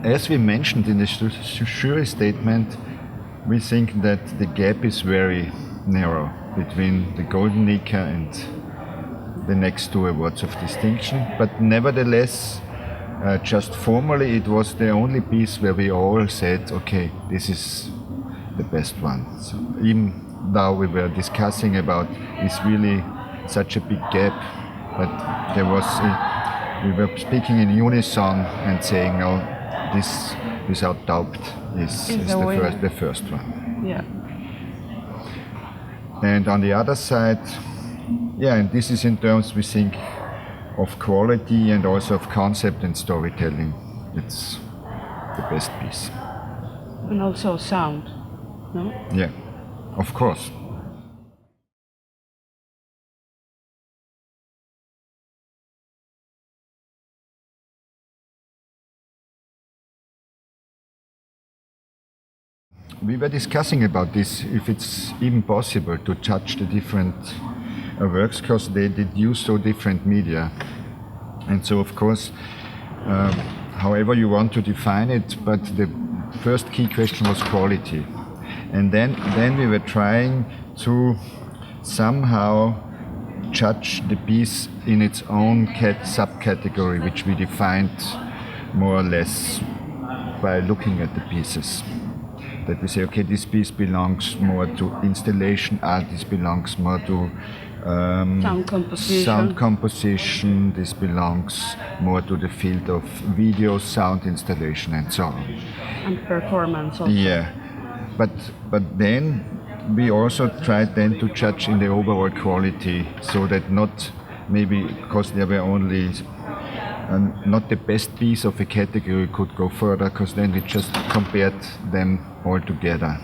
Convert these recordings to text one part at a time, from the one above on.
as we mentioned in the jury statement, we think that the gap is very narrow between the Golden Nika and the next two awards of distinction. But nevertheless, just formally, it was the only piece where we all said, okay, this is the best one. So even though we were discussing about is really such a big gap, but there was we were speaking in unison and saying, no, this without doubt is the first one. Yeah. And on the other side, yeah, and this is in terms, we think, of quality and also of concept and storytelling. It's the best piece. And also sound, no? Yeah, of course. We were discussing about this, if it's even possible to judge the different works, because they did use so different media. And so, of course, however you want to define it, but the first key question was quality. And then we were trying to somehow judge the piece in its own subcategory, which we defined more or less by looking at the pieces. That we say, okay, this piece belongs more to installation art, this belongs more to sound composition, this belongs more to the field of video, sound installation, and so on. And performance also. Yeah, but then we also tried then to judge in the overall quality, so that not maybe because there were only not the best piece of a category could go further, because then we just compared them all together.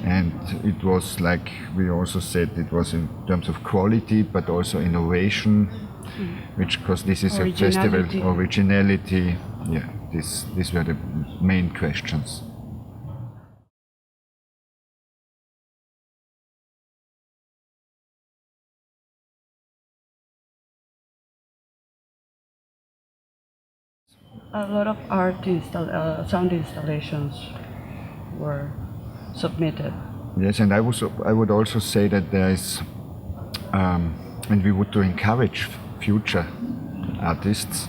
And it was like we also said, it was in terms of quality, but also innovation, which, because this is a festival, originality. Yeah, these were the main questions. A lot of sound installations were submitted. Yes, and I would also say that there is, and we would to encourage future artists,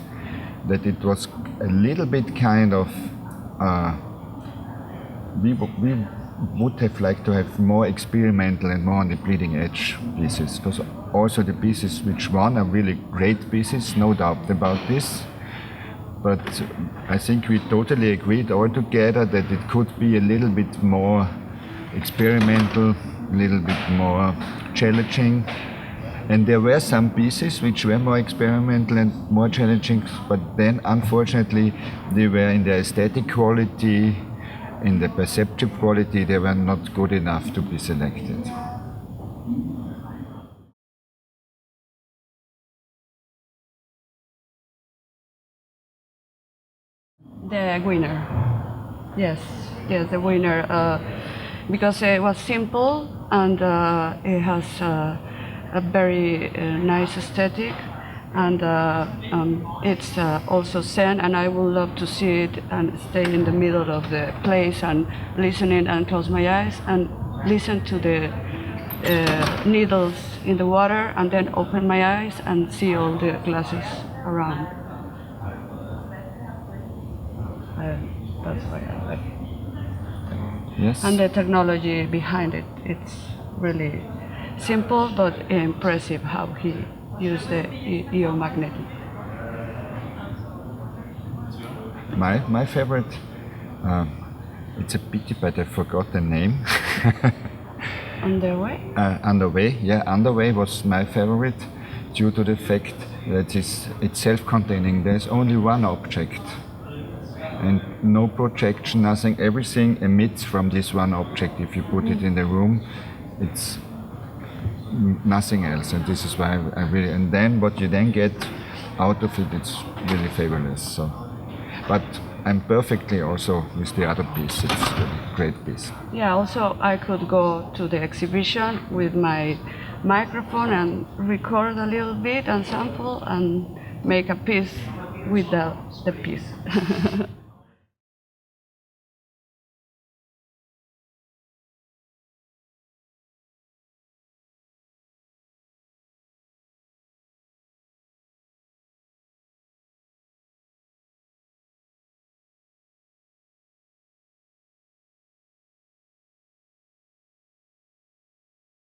that it was a little bit kind of, we would have liked to have more experimental and more on the bleeding edge pieces, because also the pieces which won are really great pieces, no doubt about this. But I think we totally agreed all together that it could be a little bit more experimental, a little bit more challenging. And there were some pieces which were more experimental and more challenging, but then unfortunately they were in their aesthetic quality, in the perceptive quality, they were not good enough to be selected. The winner, yes, the winner, because it was simple and it has a very nice aesthetic, and it's also Zen, and I would love to see it and stay in the middle of the place and listen in and close my eyes and listen to the needles in the water, and then open my eyes and see all the glasses around. That's why I like it. Yes. And the technology behind it, it's really simple but impressive how he used the geomagnetic. My favorite, it's a pity but I forgot the name. Underway? Underway, yeah, Underway was my favorite due to the fact that it's self-containing. There's only one object. And no projection, nothing, everything emits from this one object. If you put it in the room, it's nothing else, and this is why I really, and then what you then get out of it, it's really fabulous. So, but I'm perfectly also with the other piece, it's a great piece. Yeah, also I could go to the exhibition with my microphone and record a little bit and sample and make a piece with the piece.